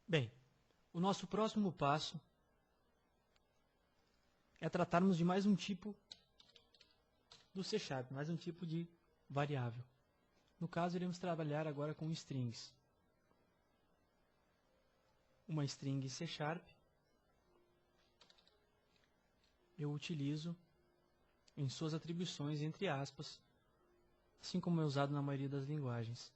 Bem, o nosso próximo passo é tratarmos de mais um tipo do C#, mais um tipo de variável. No caso, iremos trabalhar agora com strings. Uma string C#, eu utilizo em suas atribuições, entre aspas, assim como é usado na maioria das linguagens.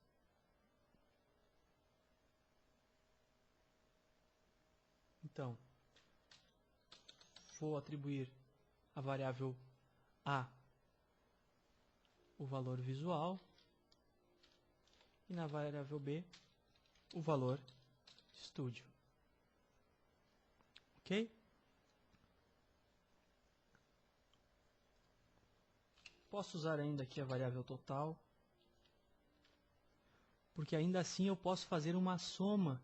Então, vou atribuir a variável A o valor visual e na variável B o valor estúdio. Ok? Posso usar ainda aqui a variável total, porque ainda assim eu posso fazer uma soma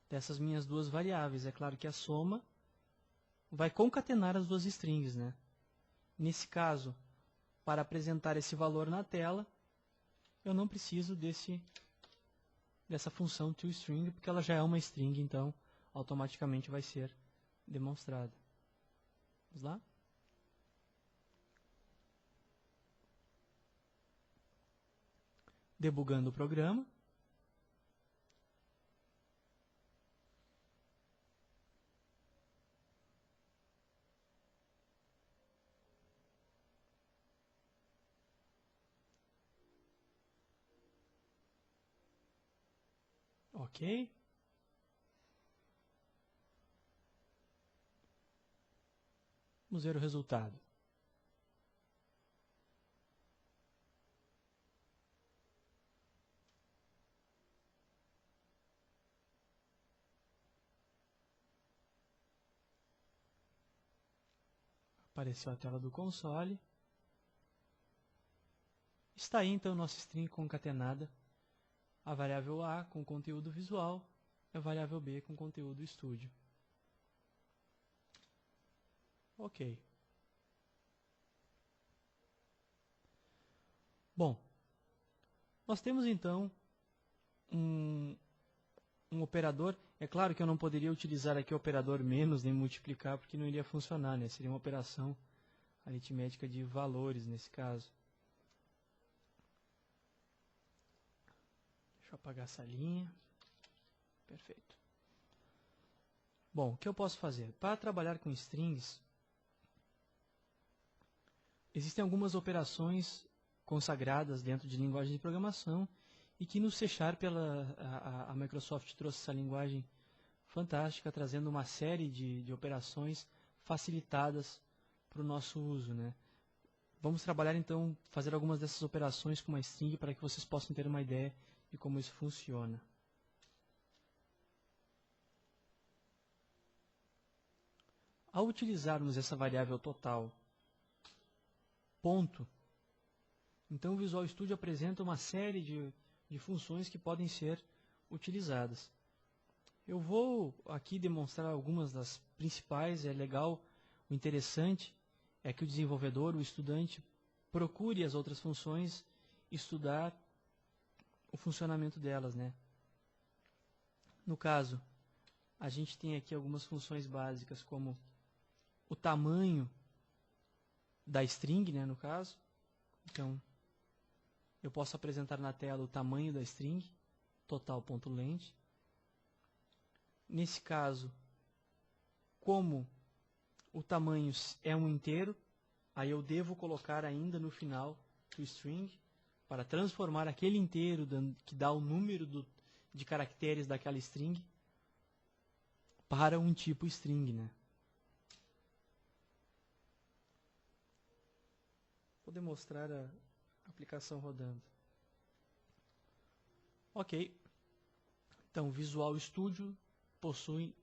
dessas minhas duas variáveis. É claro que a soma vai concatenar as duas strings, né? Nesse caso, para apresentar esse valor na tela, eu não preciso dessa função toString, porque ela já é uma string, então automaticamente vai ser demonstrada. Vamos lá? Debugando o programa. Ok. Vamos ver o resultado. Apareceu a tela do console. Está aí então nossa string concatenada. A variável A com conteúdo visual e a variável B com conteúdo estúdio. Ok. Bom, nós temos então um operador. É claro que eu não poderia utilizar aqui o operador menos nem multiplicar, porque não iria funcionar, né? Seria uma operação aritmética de valores nesse caso. Deixa eu apagar essa linha. Perfeito. Bom, o que eu posso fazer? Para trabalhar com strings, existem algumas operações consagradas dentro de linguagem de programação e que no C# a Microsoft trouxe essa linguagem fantástica, trazendo uma série de operações facilitadas para o nosso uso, né? Vamos trabalhar então, fazer algumas dessas operações com uma string para que vocês possam ter uma ideia de como isso funciona. Ao utilizarmos essa variável total, ponto, então o Visual Studio apresenta uma série de funções que podem ser utilizadas. Eu vou aqui demonstrar algumas das principais. É legal, o interessante é que o desenvolvedor, o estudante, procure as outras funções, estudar o funcionamento delas, né? No caso, a gente tem aqui algumas funções básicas, como o tamanho da string, né, no caso. Então, eu posso apresentar na tela o tamanho da string, total.length. Nesse caso, como o tamanho é um inteiro, aí eu devo colocar ainda no final toString para transformar aquele inteiro que dá o número de caracteres daquela string para um tipo string, né? Vou demonstrar a aplicação rodando. Ok. Então, Visual Studio possui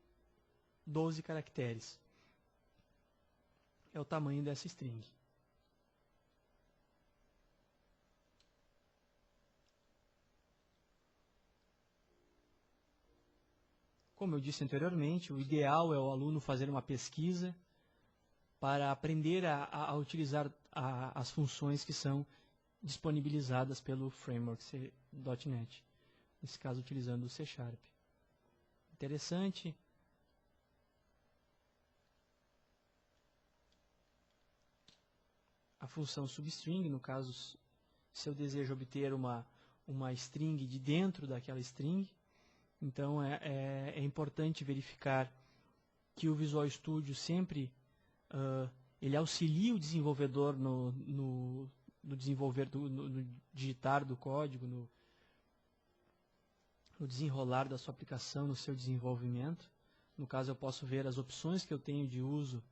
12 caracteres. É o tamanho dessa string. Como eu disse anteriormente, o ideal é o aluno fazer uma pesquisa para aprender a utilizar as funções que são disponibilizadas pelo framework .NET. Nesse caso, utilizando o C#. interessante. A função substring, no caso, se eu desejo obter uma string de dentro daquela string, então é importante verificar que o Visual Studio sempre ele auxilia o desenvolvedor no digitar do código, no desenrolar da sua aplicação, no seu desenvolvimento. No caso, eu posso ver as opções que eu tenho de uso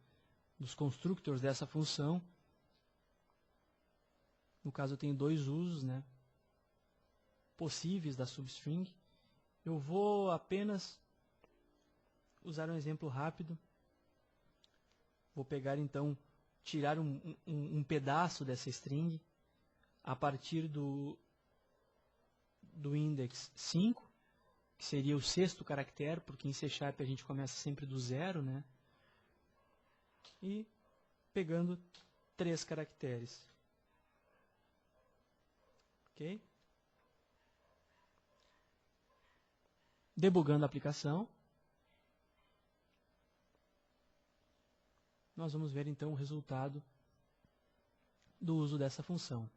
dos constructors dessa função. No caso, eu tenho dois usos, né, possíveis da substring. Eu vou apenas usar um exemplo rápido. Vou pegar, então, tirar um pedaço dessa string a partir do index 5, que seria o sexto caractere, porque em C# a gente começa sempre do 0, né? E pegando 3 caracteres. Ok? Debugando a aplicação. Nós vamos ver então o resultado do uso dessa função.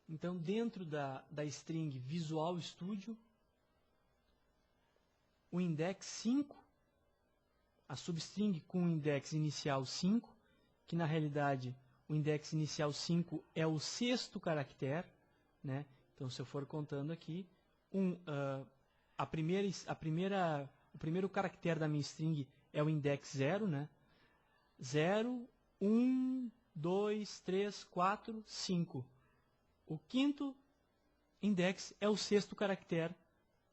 Então, dentro da string Visual Studio, o index 5, a substring com o index inicial 5, que na realidade o index inicial 5 é o sexto caractere, né? Então, se eu for contando aqui, o primeiro caractere da minha string é o index 0, né? 0, 1, 2, 3, 4, 5. O quinto index é o sexto caractere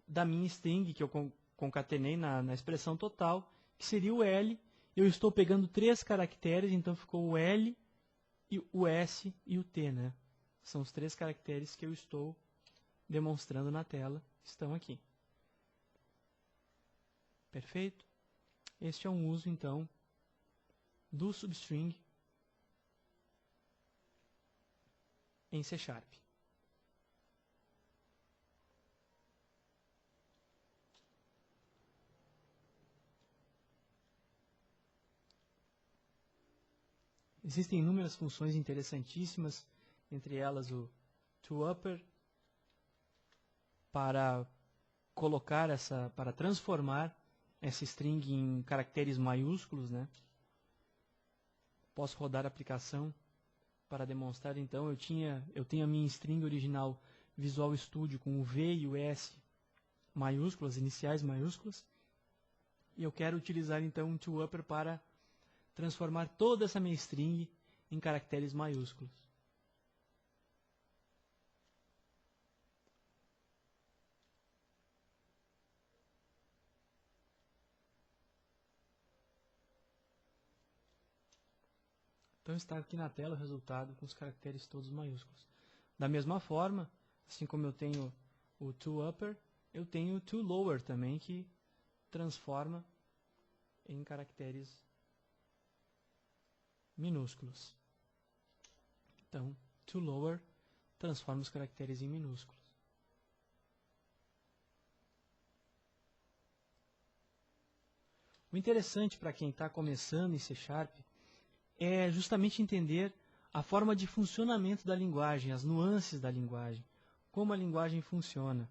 da minha string, que eu concatenei na expressão total, que seria o L. Eu estou pegando 3 caracteres, então ficou o L, o S e o T, né? São os 3 caracteres que eu estou demonstrando na tela, estão aqui. Perfeito? Este é um uso, então, do substring em C#. Existem inúmeras funções interessantíssimas, entre elas o toUpper, para transformar essa string em caracteres maiúsculos, né? Posso rodar a aplicação para demonstrar, então, eu tenho a minha string original Visual Studio com o V e o S maiúsculas, iniciais maiúsculas, e eu quero utilizar, então, um toUpper para transformar toda essa minha string em caracteres maiúsculos. Então está aqui na tela o resultado com os caracteres todos maiúsculos. Da mesma forma, assim como eu tenho o toUpper, eu tenho o toLower também, que transforma em caracteres minúsculos. Então, toLower transforma os caracteres em minúsculos. O interessante para quem está começando em C# é justamente entender a forma de funcionamento da linguagem, as nuances da linguagem, como a linguagem funciona.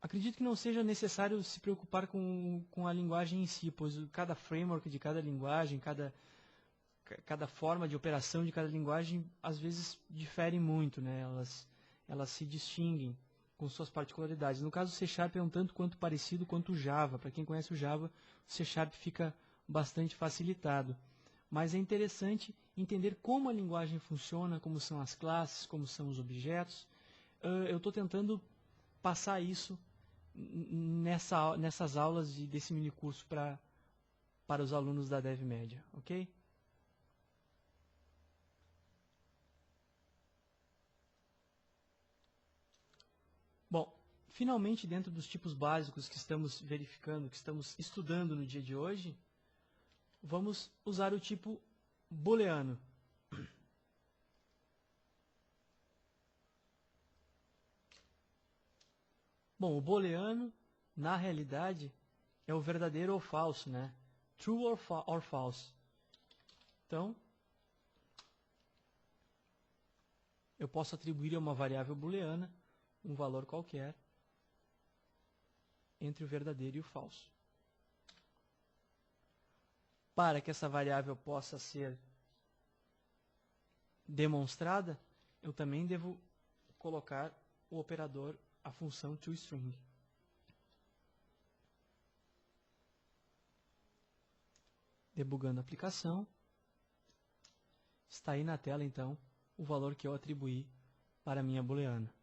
Acredito que não seja necessário se preocupar com a linguagem em si, pois cada framework de cada linguagem, cada forma de operação de cada linguagem, às vezes difere muito, né? Elas se distinguem com suas particularidades. No caso, o C# é um tanto quanto parecido quanto o Java. Para quem conhece o Java, o C# fica bastante facilitado. Mas é interessante entender como a linguagem funciona, como são as classes, como são os objetos. Eu estou tentando passar isso nessas aulas desse minicurso para os alunos da DevMedia, ok? Finalmente, dentro dos tipos básicos que estamos verificando, que estamos estudando no dia de hoje, vamos usar o tipo booleano. Bom, o booleano, na realidade, é o verdadeiro ou falso, né? True or false. Então, eu posso atribuir a uma variável booleana um valor qualquer entre o verdadeiro e o falso. Para que essa variável possa ser demonstrada, eu também devo colocar o operador, a função toString. Debugando a aplicação. Está aí na tela, então, o valor que eu atribuí para a minha booleana.